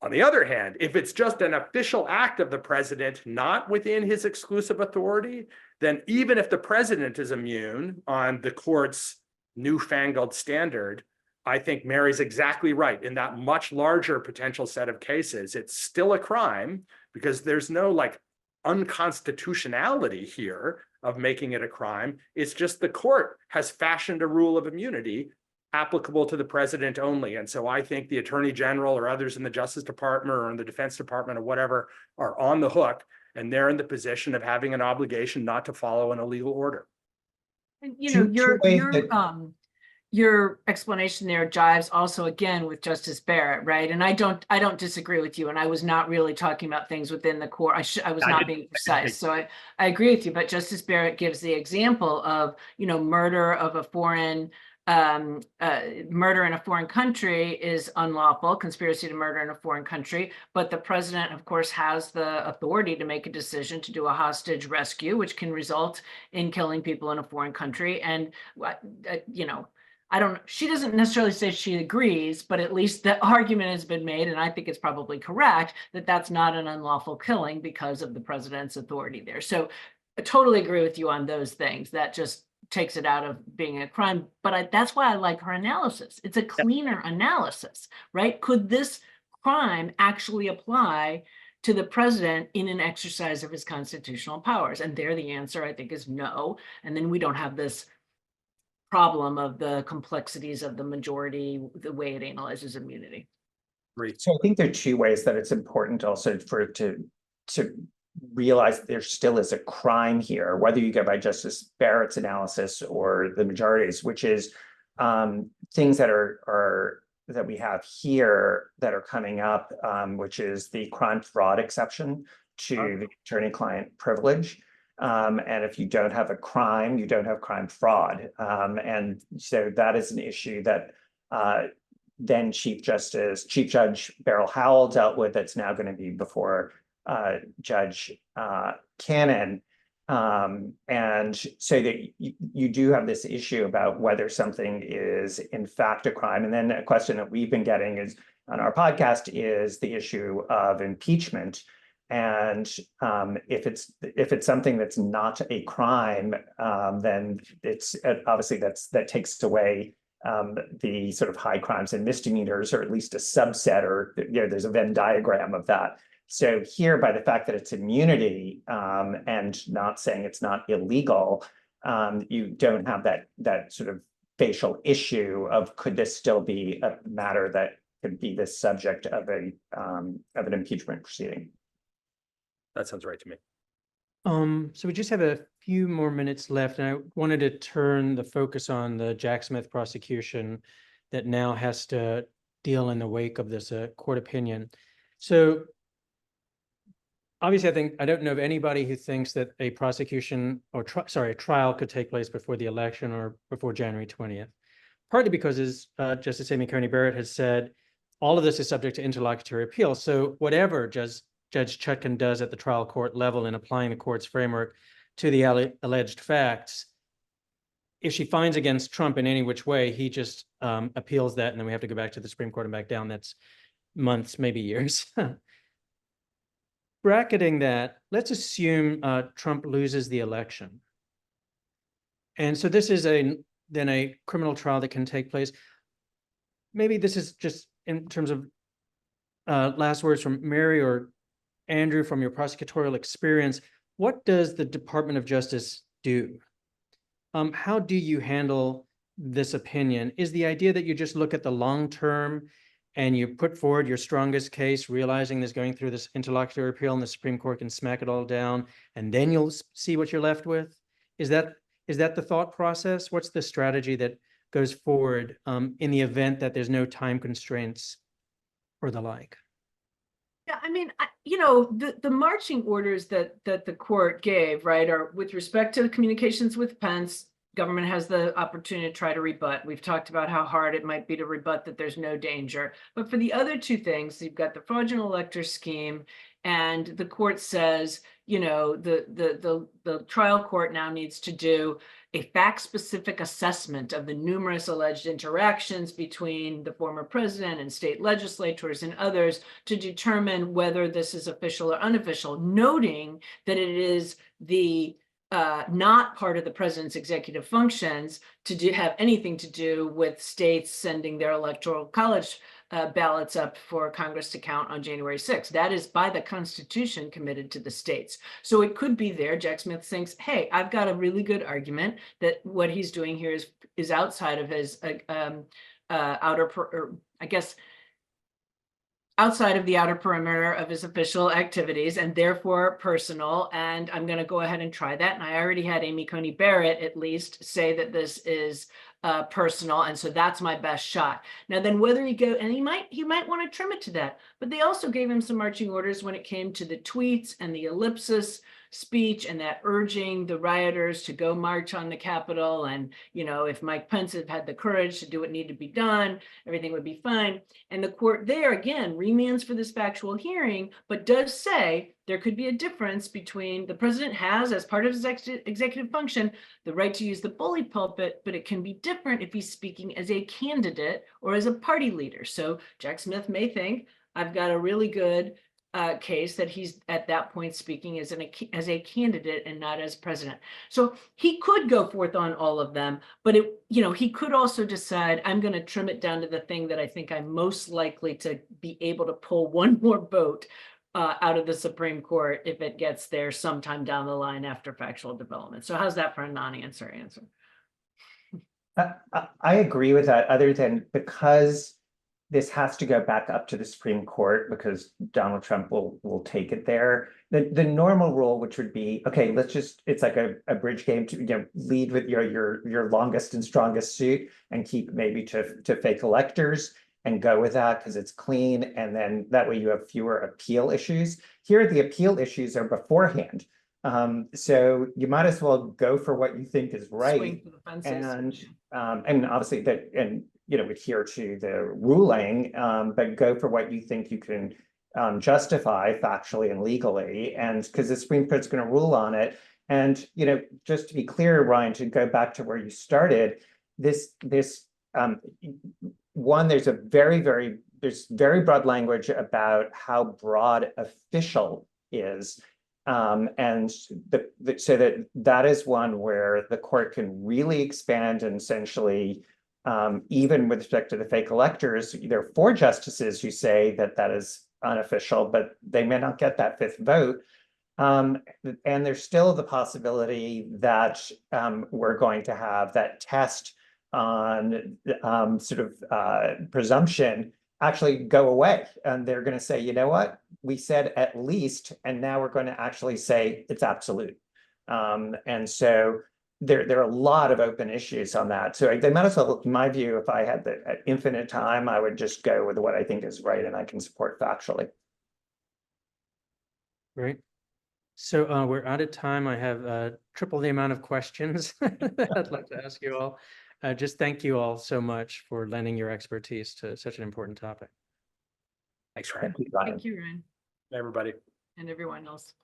On the other hand, if it's just an official act of the president, not within his exclusive authority, then even if the president is immune on the court's newfangled standard, I think Mary's exactly right. In that much larger potential set of cases, it's still a crime because there's no unconstitutionality here of making it a crime. It's just the court has fashioned a rule of immunity applicable to the president only. And so I think the attorney general or others in the Justice Department or in the Defense Department or whatever are on the hook, and they're in the position of having an obligation not to follow an illegal order. And your explanation there jives also again with Justice Barrett, right? And I don't disagree with you. And I was not really talking about things within the court. I was not being precise. So I agree with you. But Justice Barrett gives the example of murder of a foreign murder in a foreign country is unlawful, conspiracy to murder in a foreign country. But the president, of course, has the authority to make a decision to do a hostage rescue, which can result in killing people in a foreign country. And she doesn't necessarily say she agrees, but at least the argument has been made, and I think it's probably correct, that that's not an unlawful killing because of the president's authority there. So I totally agree with you on those things. That just takes it out of being a crime. But that's why I like her analysis. It's a cleaner analysis, right? Could this crime actually apply to the president in an exercise of his constitutional powers? And there the answer, I think, is no. And then we don't have this problem of the complexities of the majority, the way it analyzes immunity. Great. So I think there are two ways that it's important also to realize there still is a crime here, whether you go by Justice Barrett's analysis or the majority's, which is things that are that we have here that are coming up, which is the crime fraud exception to the attorney-client privilege. And if you don't have a crime, you don't have crime fraud. And so that is an issue that then Chief Judge Beryl Howell dealt with. That's now going to be before Judge Cannon. And so that you do have this issue about whether something is in fact a crime. And then a question that we've been getting is on our podcast is the issue of impeachment. And if it's something that's not a crime, then it's obviously that takes away the sort of high crimes and misdemeanors, or at least a subset, or there's a Venn diagram of that. So here, by the fact that it's immunity and not saying it's not illegal, you don't have that sort of facial issue of could this still be a matter that could be the subject of an impeachment proceeding. That sounds right to me. So we just have a few more minutes left, and I wanted to turn the focus on the Jack Smith prosecution that now has to deal in the wake of this court opinion. So obviously, I don't know of anybody who thinks that a prosecution or a trial could take place before the election or before January 20th, partly because, as Justice Amy Coney Barrett has said, all of this is subject to interlocutory appeal. So whatever Judge Chutkan does at the trial court level in applying the court's framework to the alleged facts, if she finds against Trump in any which way, he just appeals that, and then we have to go back to the Supreme Court and back down. That's months, maybe years. Bracketing that, let's assume Trump loses the election. And so this is then a criminal trial that can take place. Maybe this is just in terms of last words from Mary or Andrew from your prosecutorial experience. What does the Department of Justice do? How do you handle this opinion? Is the idea that you just look at the long term and you put forward your strongest case, realizing there's going through this interlocutory appeal and the Supreme Court can smack it all down, and then you'll see what you're left with? Is that the thought process? What's the strategy that goes forward in the event that there's no time constraints or the like? Yeah, I mean, the marching orders that the court gave, right, are with respect to the communications with Pence. Government has the opportunity to try to rebut. We've talked about how hard it might be to rebut that there's no danger. But for the other two things, you've got the fraudulent elector scheme, and the court says, the trial court now needs to do a fact-specific assessment of the numerous alleged interactions between the former president and state legislators and others to determine whether this is official or unofficial, noting that it is the not part of the president's executive functions to have anything to do with states sending their electoral college ballots up for Congress to count on January 6th. That is by the Constitution committed to the states. So it could be there. Jack Smith thinks, hey, I've got a really good argument that what he's doing here is outside of his outside of the outer perimeter of his official activities and therefore personal, and I'm going to go ahead and try that. And I already had Amy Coney Barrett at least say that this is personal, and so that's my best shot. Now then, whether he go, and he might want to trim it to that, but they also gave him some marching orders when it came to the tweets and the ellipsis speech and that urging the rioters to go march on the Capitol, and if Mike Pence had had the courage to do what needed to be done, everything would be fine. And the court there again remands for this factual hearing, but does say there could be a difference between the president has, as part of his executive function, the right to use the bully pulpit, but it can be different if he's speaking as a candidate or as a party leader. So Jack Smith may think, I've got a really good case that he's at that point speaking as a candidate and not as president. So he could go forth on all of them, but he could also decide, I'm going to trim it down to the thing that I think I'm most likely to be able to pull one more vote out of the Supreme Court if it gets there sometime down the line after factual development. So how's that for a non-answer answer? I agree with that, other than because this has to go back up to the Supreme Court because Donald Trump will take it there. The normal rule, which would be, okay, it's like a bridge game to lead with your longest and strongest suit and keep maybe to fake electors and go with that because it's clean, and then that way you have fewer appeal issues. Here, the appeal issues are beforehand. So you might as well go for what you think is right, and obviously that, and adhere to the ruling, but go for what you think you can justify factually and legally, and because the Supreme Court's going to rule on it. And just to be clear, Ryan, to go back to where you started, there's very broad language about how broad official is. And so that is one where the court can really expand, and essentially, even with respect to the fake electors, there are 4 justices who say that is unofficial, but they may not get that 5th vote. And there's still the possibility that we're going to have that test on presumption actually go away. And they're going to say, you know what, we said at least, and now we're going to actually say it's absolute. And so there are a lot of open issues on that. So they might as well, in my view, if I had the infinite time, I would just go with what I think is right and I can support factually. Great. So we're out of time. I have triple the amount of questions that I'd like to ask you all. Just thank you all so much for lending your expertise to such an important topic. Thanks, Ryan. Thank you, Ryan. Thank you, Ryan, Everybody. and everyone else.